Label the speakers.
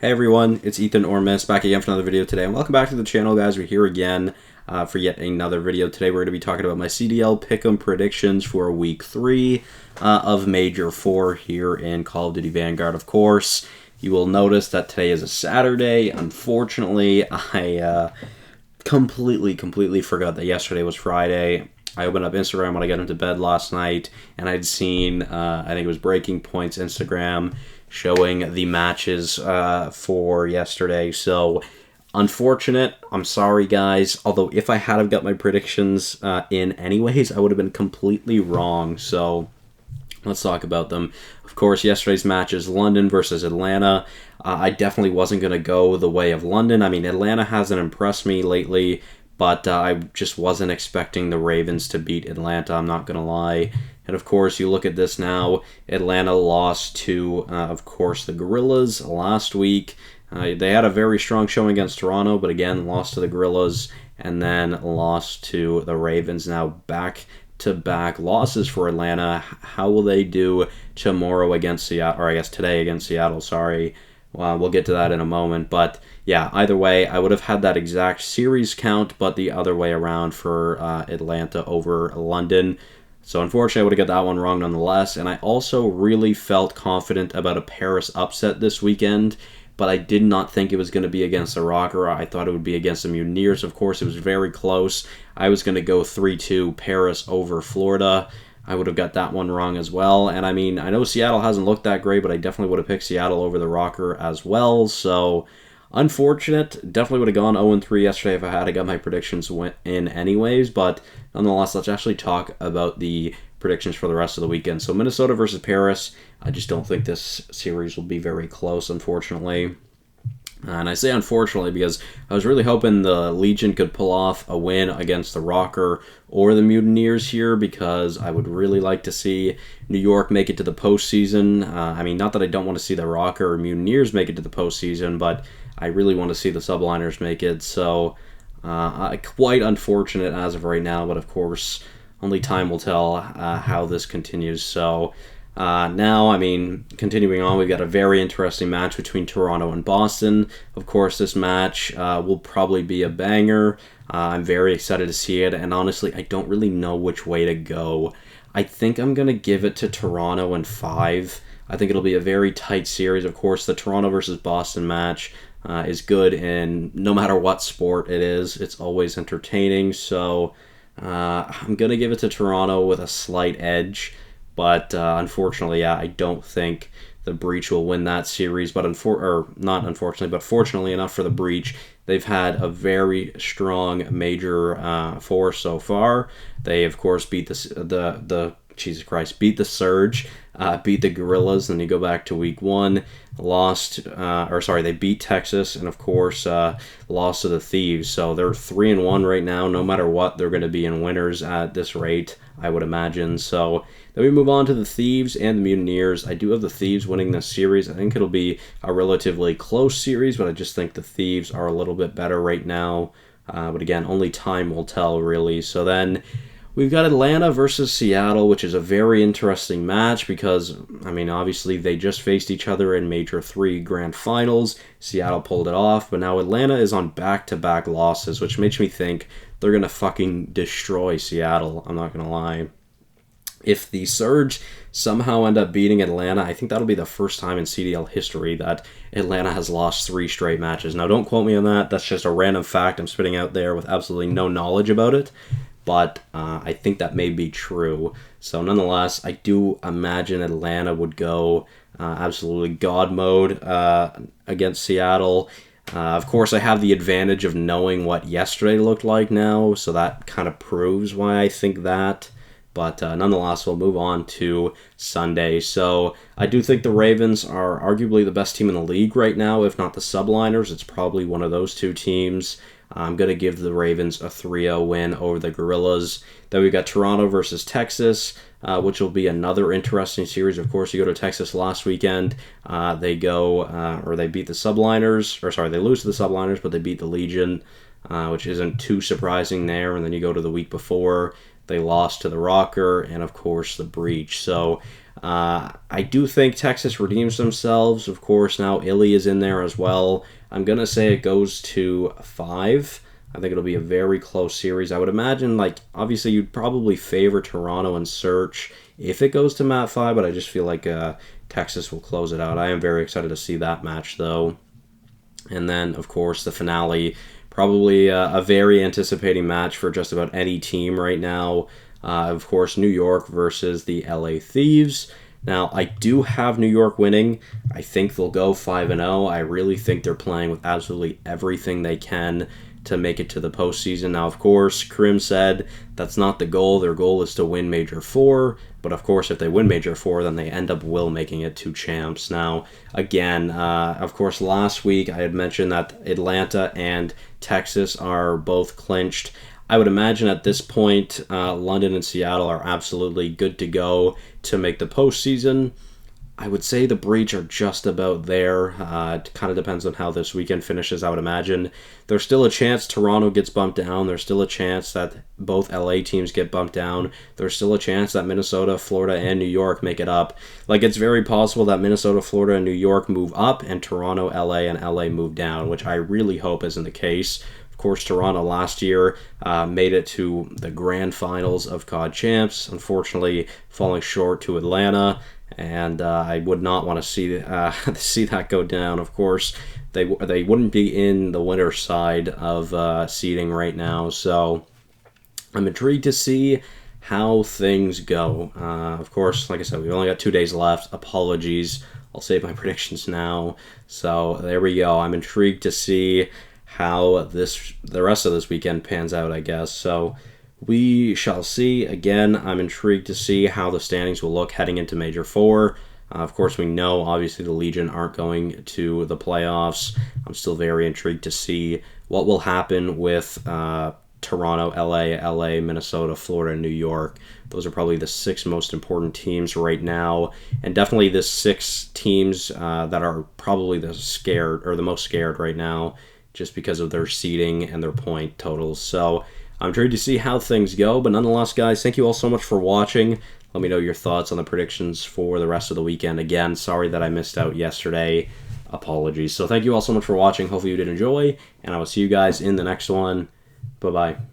Speaker 1: Hey everyone, it's Ethan Ormis back again for another video today, and welcome back to the channel, guys. We're here again for yet another video. Today we're going to be talking about my CDL pick'em predictions for Week 3 of Major 4 here in Call of Duty Vanguard. Of course, you will notice that today is a Saturday. Unfortunately, I completely forgot that yesterday was Friday. I opened up Instagram when I got into bed last night, and I'd seen, I think it was Breaking Point's Instagram, showing the matches for yesterday. So, unfortunate. I'm sorry, guys. Although, if I had have got my predictions in anyways, I would have been completely wrong. So, let's talk about them. Of course, yesterday's match is London versus Atlanta. I definitely wasn't going to go the way of London. I mean, Atlanta hasn't impressed me lately, but I just wasn't expecting the Ravens to beat Atlanta, I'm not going to lie. And of course, you look at this now, Atlanta lost to, of course, the Gorillas last week. They had a very strong showing against Toronto, but again, lost to the Gorillas and then lost to the Ravens. Now back-to-back losses for Atlanta. How will they do tomorrow against Seattle, or I guess today against Seattle, sorry. Well, we'll get to that in a moment, but yeah, either way, I would have had that exact series count, but the other way around for Atlanta over London. So unfortunately, I would have got that one wrong nonetheless, and I also really felt confident about a Paris upset this weekend, but I did not think it was going to be against the Rocker. I thought it would be against the Mutineers. Of course, it was very close. I was going to go 3-2 Paris over Florida. I would have got that one wrong as well. And I mean, I know Seattle hasn't looked that great, but I definitely would have picked Seattle over the Rocker as well. So, unfortunate. Definitely would have gone 0-3 yesterday if I had got my predictions in anyways. But nonetheless, let's actually talk about the predictions for the rest of the weekend. So, Minnesota versus Paris. I just don't think this series will be very close, unfortunately. And I say unfortunately because I was really hoping the Legion could pull off a win against the Rocker or the Mutineers here, because I would really like to see New York make it to the postseason. I mean, not that I don't want to see the Rocker or Mutineers make it to the postseason, but I really want to see the Subliners make it. So, quite unfortunate as of right now, but of course, only time will tell how this continues. So, now, I mean, continuing on, we've got a very interesting match between Toronto and Boston. Of course, this match will probably be a banger. I'm very excited to see it, and honestly, I don't really know which way to go. I think I'm going to give it to Toronto in 5. I think it'll be a very tight series. Of course, the Toronto versus Boston match is good, and no matter what sport it is, it's always entertaining. So, I'm going to give it to Toronto with a slight edge. But unfortunately, yeah, I don't think the Breach will win that series. But not unfortunately, but fortunately enough for the Breach, they've had a very strong Major 4 so far. They of course beat the Jesus Christ, beat the Surge, beat the Gorillas. Then you go back to Week 1, they beat Texas, and of course lost to the Thieves. So they're 3-1 right now. No matter what, they're going to be in winners at this rate, I would imagine. So then we move on to the Thieves and the Mutineers. I do have the Thieves winning this series. I think it'll be a relatively close series, but I just think the Thieves are a little bit better right now. But again, only time will tell, really. So then we've got Atlanta versus Seattle, which is a very interesting match because, I mean, obviously they just faced each other in Major 3 Grand Finals. Seattle pulled it off, but now Atlanta is on back-to-back losses, which makes me think they're going to fucking destroy Seattle. I'm not going to lie. If the Surge somehow end up beating Atlanta, I think that'll be the first time in CDL history that Atlanta has lost 3 straight matches. Now, don't quote me on that. That's just a random fact I'm spitting out there with absolutely no knowledge about it. But I think that may be true. So nonetheless, I do imagine Atlanta would go absolutely God mode against Seattle. Of course, I have the advantage of knowing what yesterday looked like now, so that kind of proves why I think that. But nonetheless, we'll move on to Sunday. So I do think the Ravens are arguably the best team in the league right now, if not the Subliners. It's probably one of those two teams. I'm going to give the Ravens a 3-0 win over the Gorillas. Then we've got Toronto versus Texas, which will be another interesting series. Of course, you go to Texas last weekend. They beat the Subliners, they lose to the Subliners, but they beat the Legion, which isn't too surprising there. And then you go to the week before. They lost to the Rocker and, of course, the Breach. So I do think Texas redeems themselves. Of course, now Illy is in there as well. I'm going to say it goes to 5. I think it'll be a very close series. I would imagine, like, obviously you'd probably favor Toronto and Search if it goes to Mat 5, but I just feel like Texas will close it out. I am very excited to see that match, though. And then, of course, the finale, probably a very anticipating match for just about any team right now. Of course, New York versus the LA Thieves. Now, I do have New York winning. I think they'll go 5-0. I really think they're playing with absolutely everything they can to make it to the postseason. Now, of course, Krim said that's not the goal. Their goal is to win Major 4. But, of course, if they win Major 4, then they end up making it to champs. Now, again, of course, last week I had mentioned that Atlanta and Texas are both clinched. I would imagine at this point, London and Seattle are absolutely good to go to make the postseason. I would say the Breach are just about there. It kind of depends on how this weekend finishes, I would imagine. There's still a chance Toronto gets bumped down. There's still a chance that both LA teams get bumped down. There's still a chance that Minnesota, Florida, and New York make it up. Like, it's very possible that Minnesota, Florida, and New York move up, and Toronto, LA, and LA move down, which I really hope isn't the case. Of course, Toronto last year made it to the grand finals of COD Champs, unfortunately falling short to Atlanta. And I would not want to see that go down. Of course, they wouldn't be in the winner's side of seeding right now. So I'm intrigued to see how things go. Of course, like I said, we've only got 2 days left. Apologies. I'll save my predictions now. So there we go. I'm intrigued to see how the rest of this weekend pans out, I guess. So we shall see. Again, I'm intrigued to see how the standings will look heading into Major 4. Of course, we know, obviously, the Legion aren't going to the playoffs. I'm still very intrigued to see what will happen with Toronto, LA, Minnesota, Florida, and New York. Those are probably the 6 most important teams right now, and definitely the 6 teams that are probably the most scared right now, just because of their seeding and their point totals. So I'm intrigued to see how things go, but nonetheless, guys, thank you all so much for watching. Let me know your thoughts on the predictions for the rest of the weekend. Again, sorry that I missed out yesterday. Apologies. So thank you all so much for watching. Hopefully you did enjoy, and I will see you guys in the next one. Bye-bye.